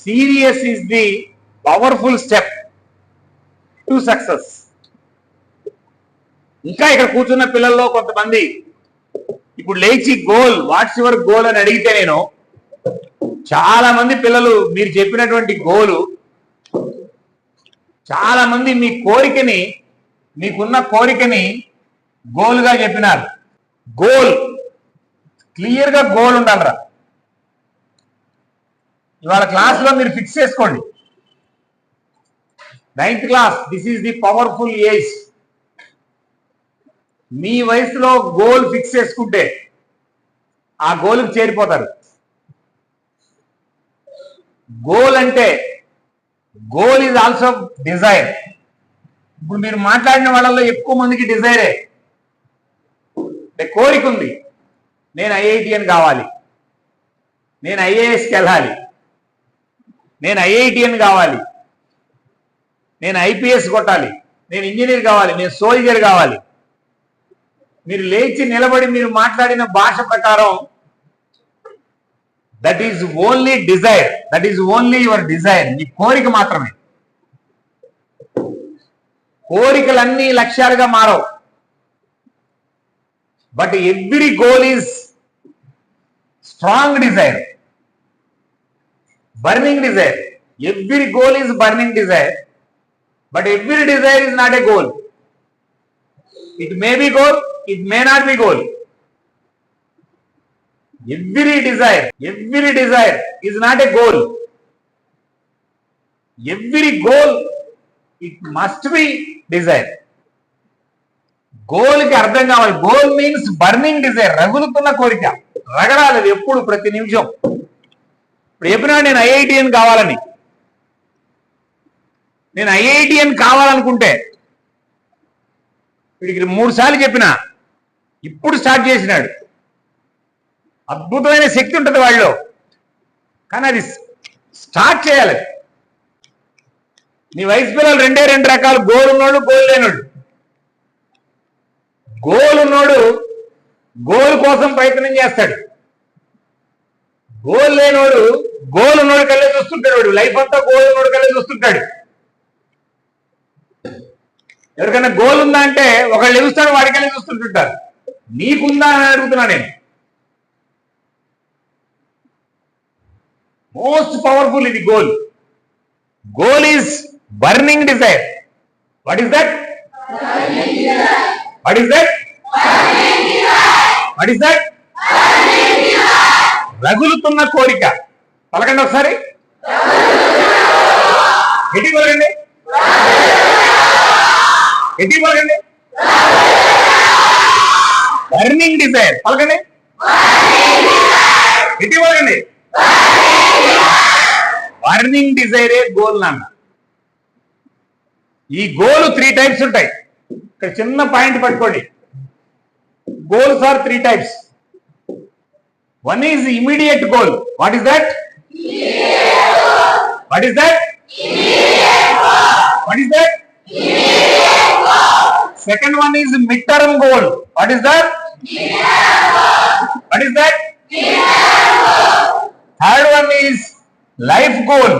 Serious is the powerful step to success. ఇంకా ఇక్కడ కూర్చున్న పిల్లల్లో కొంతమంది ఇప్పుడు లేచి గోల్, వాట్స్ యువర్ గోల్ అని అడిగితే నేను చాలా మంది పిల్లలు మీరు చెప్పినటువంటి గోలు, చాలా మంది మీ కోరికని, మీకున్న కోరికని గోల్గా చెప్పినారు. గోల్ క్లియర్గా గోల్ ఉండాలరా. ఇవాళ క్లాస్లో మీరు ఫిక్స్ చేసుకోండి, 9th class, this is the powerful age. మీ వయసులో గోల్ ఫిక్స్ చేసుకుంటే ఆ గోల్కి చేరిపోతారు. గోల్ అంటే గోల్ ఈజ్ ఆల్సో డిజైర్. ఇప్పుడు మీరు మాట్లాడిన వాళ్ళల్లో ఎక్కువ మందికి డిజైరే, అంటే కోరిక ఉంది. నేను ఐఐటిఎన్ కావాలి, నేను ఐఏఎస్కి వెళ్ళాలి, నేను ఐఐటిఎన్ కావాలి, నేను ఐపీఎస్ కొట్టాలి, నేను ఇంజనీర్ కావాలి, నేను సోల్జర్ కావాలి. మీరు లేచి నిలబడి మీరు మాట్లాడిన భాష ప్రకారం that is only desire, that is only your desire. మీ కోరిక మాత్రమే. కోరికలన్నీ లక్ష్యాలుగా మారవు. But every goal is strong desire, burning desire. Every goal is burning desire, but every desire is not a goal. It may be goal, it may not be goal. Every desire is not a goal. Every goal, it must be desire. Goal ki ardham kavali. Goal means burning desire. రగులుతున్న కోరిక, రగడాలి ఎప్పుడు, ప్రతి నిమిషం. ఇప్పుడు చెప్పినా నేను ఐఐటిఎన్ కావాలని, నేను ఐఐటిఎన్ కావాలనుకుంటే వీడికి 3 సార్లు చెప్పినా, ఇప్పుడు స్టార్ట్ చేసినాడు. అద్భుతమైన శక్తి ఉంటుంది వాళ్ళలో, కానీ అది స్టార్ట్ చేయాలి. నీ వయసు పిల్లలు 2 రకాలు, గోల్ ఉన్నోడు, గోల్ లేనోడు. గోల్ ఉన్నోడు గోల్ కోసం ప్రయత్నం చేస్తాడు. గోల్ లేనోడు గోల్ ఉన్నోడు కళ్ళే చూస్తుంటాడు. వాడు లైఫ్ అంతా గోల్ ఉన్నోడు కళ్ళే చూస్తుంటాడు. ఎవరికైనా గోల్ ఉందా అంటే ఒకళ్ళు ఎదుగుతారు, వాడికైనా చూస్తుంటుంటారు. నీకుందా అని అడుగుతున్నా నేను. మోస్ట్ పవర్ఫుల్ ఇది goal. Goal is burning desire. What is that? What is that? What is that? రగులుతున్న కోరిక. పలకండి ఒకసారి, ఎట్టి పలకండి, ఎట్టి పలకండి. బర్నింగ్ డిజైర్ పలకండి, ఎట్టి పలకండి. బర్నింగ్ డిజైరే గోల్ నాన్న. ఈ గోల్ 3 టైప్స్ ఉంటాయి. ఇక్కడ చిన్న పాయింట్ పట్టుకోండి. Goals are 3 types. One is immediate goal. What is that? What is that? What is that? Second one is mid-term goal. What is that? What is that? Third one is life goal.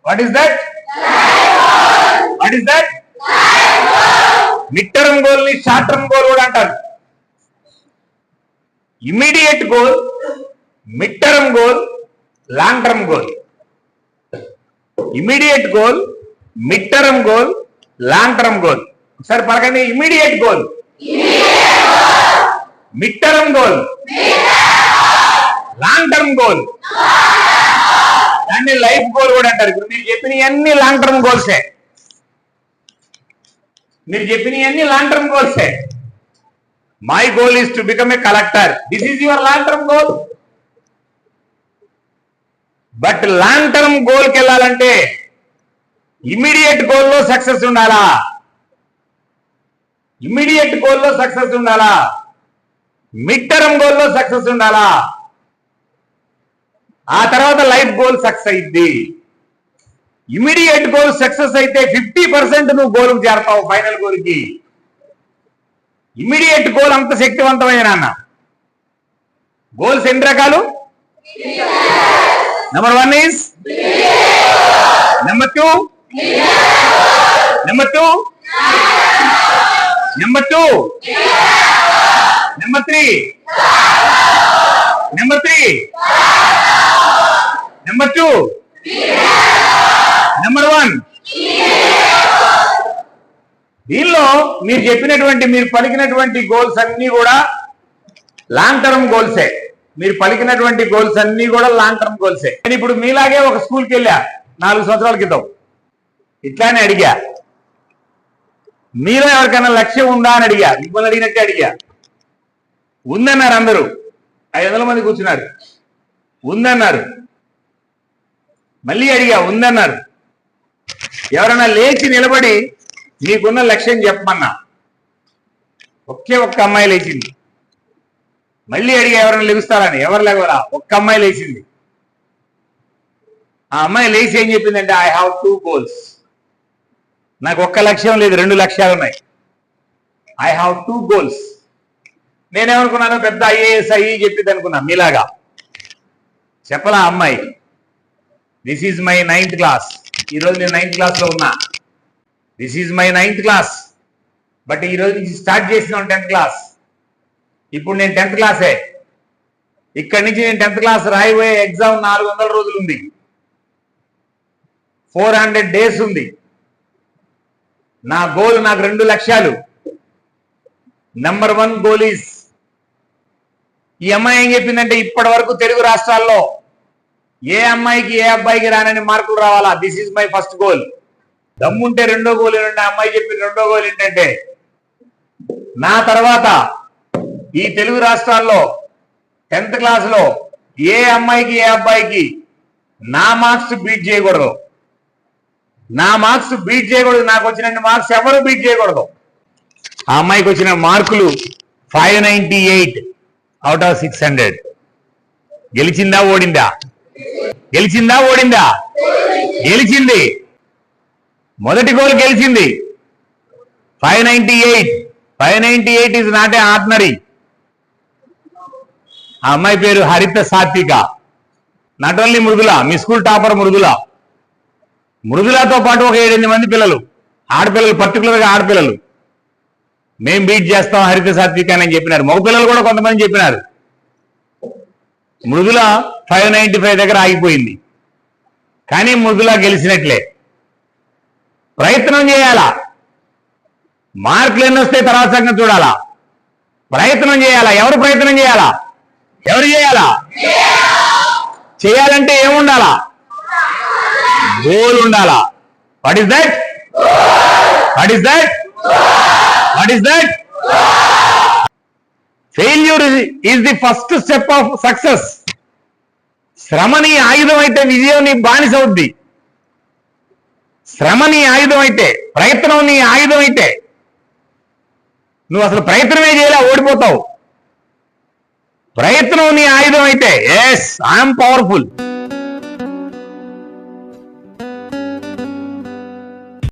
What is that? What is that? Mid-term goal ni short-term goal kuda antaru. Immediate goal, mid-term goal, long-term goal. Immediate goal, mid-term goal, long-term goal. Sir, palakandi. Immediate goal, mid-term goal, long-term goal. దాన్ని life goal కూడా అంటారు. ఇప్పుడు మీరు చెప్పిన అన్ని long term గోల్సే. మీరు చెప్పిన అన్ని లాంగ్ టర్మ్ గోల్సే. My goal is to become a collector. This is your long-term goal. But long-term goal కి వెళ్ళాలంటే ఇమ్మీడియట్ గోల్ లో సక్సెస్ ఉండాలా? ఇమ్మీడియట్ గోల్ లో సక్సెస్ ఉండాలా? మిడ్ టర్మ్ గోల్ లో సక్సెస్ ఉండాలా? ఆ తర్వాత లైఫ్ గోల్ సక్సెస్ అయింది. ఇమ్మీడియట్ గోల్ సక్సెస్ అయితే 50% నువ్వు గోల్కి చేరతావు, ఫైనల్ గోల్కి. ఇమ్మీడియట్ గోల్ అంత శక్తివంతమైన అన్న. గోల్స్ ఎన్ని రకాలు? Number 1 is Number two. Number two. Number two. Number three. Number three. Number two. Number one. దీనిలో మీరు చెప్పినటువంటి మీరు పలికినటువంటి గోల్స్ అన్ని కూడా లాంగ్ టర్మ్ గోల్సే. మీరు పలికినటువంటి గోల్స్ అన్ని కూడా లాంగ్ టర్మ్ గోల్సే. నేను ఇప్పుడు మీలాగే ఒక స్కూల్కి వెళ్ళా 4 సంవత్సరాల క్రితం, ఇట్లానే అడిగా, మీలో ఎవరికైనా లక్ష్యం ఉందా అని అడిగా. మిమ్మల్ని అడిగినట్టే అడిగా. ఉందన్నారు అందరూ. 500 మంది కూర్చున్నారు. ఉందన్నారు. మళ్ళీ అడిగా, ఉందన్నారు. ఎవరైనా లేచి నిలబడి మీకున్న లక్ష్యం చెప్పమన్నా. ఒకే ఒక్క అమ్మాయి లేచింది. మళ్ళీ అడిగా ఎవరైనా లెగుస్తారని. ఎవరు లేవరా, ఒక్క అమ్మాయి లేచింది. ఆ అమ్మాయి లేచి ఏం చెప్పిందంటే, ఐ హ్యావ్ 2 goals. నాకు ఒక్క లక్ష్యం లేదు, 2 లక్ష్యాలు ఉన్నాయి. I have 2 goals. నేనేమనుకున్నాను, పెద్ద IAS అయ్యి చెప్పింది అనుకున్నా. మీలాగా చెప్పలా అమ్మాయి. This is my 9th class. ఈరోజు నేను 9th క్లాస్లో ఉన్నా. This is my 9th class. But ఈరోజు నుంచి స్టార్ట్ చేసిన 10th క్లాస్. ఇప్పుడు నేను 10th క్లాసే. ఇక్కడి నుంచి నేను 10th క్లాస్ రాయిపోయే ఎగ్జామ్ 400 రోజులు ఉంది. 400 days ఉంది. నా గోల్, నాకు 2 లక్ష్యాలు. నెంబర్ 1 గోల్ ఈజ్, ఈ అమ్మాయి ఏం చెప్పిందంటే, ఇప్పటి వరకు తెలుగు రాష్ట్రాల్లో ఏ అమ్మాయికి ఏ అబ్బాయికి రానని మార్కులు రావాలా. This is my first goal. దమ్ముంటే 2వ గోల్ ఏంటంటే, అమ్మాయి చెప్పిన 2వ గోల్ ఏంటంటే, నా తర్వాత ఈ తెలుగు రాష్ట్రాల్లో 10th క్లాస్లో ఏ అమ్మాయికి ఏ అబ్బాయికి నా మార్క్స్ బీట్ చేయకూడదు. నా మార్క్స్ బీట్ చేయకూడదు. నాకు వచ్చిన మార్క్స్ ఎవరు బీట్ చేయకూడదు. ఆ అమ్మాయికి వచ్చిన మార్కులు 598 out of 600. గెలిచిందా ఓడిందా? గెలిచిందా ఓడిందా? గెలిచింది. మొదటి గోల్ గెలిచింది. 598. 598 ఈజ్ నాట్ ఏ ఆర్డినరీ. ఆ అమ్మాయి పేరు హరిత సాత్విక. నాట్ ఓన్లీ మృదుల, మీ స్కూల్ టాపర్ మృదుల. మృదులతో పాటు ఒక 7-8 మంది పిల్లలు, ఆడపిల్లలు, పర్టికులర్గా ఆడపిల్లలు, మేం బీట్ చేస్తాం హరిత సాత్విక అని చెప్పినారు. మగపిల్లలు కూడా కొంతమంది చెప్పినారు. మృదుల 595 దగ్గర ఆగిపోయింది. కానీ మృదుల గెలిచినట్లే. ప్రయత్నం చేయాలా. మార్కులు ఎన్ని వస్తే తర్వాత సంగతి చూడాలా. ప్రయత్నం చేయాలా. ఎవరు ప్రయత్నం చేయాలా? ఎవరు చేయాలా? చేయాలంటే ఏముండాలా? గోల్ ఉండాలా. What is that? What is that? What is that? Failure is the first step of success. శ్రమ నీ ఆయుధం అయితే విజయం నీ బానిస అవుద్ది. శ్రమ నీ ఆయుధం అయితే, ప్రయత్నం నీ ఆయుధం అయితే, నువ్వు అసలు ప్రయత్నమే చేయాలా, ఓడిపోతావు. ప్రయత్నం నీ ఆయుధం అయితే, ఎస్ ఐఎమ్ పవర్ఫుల్.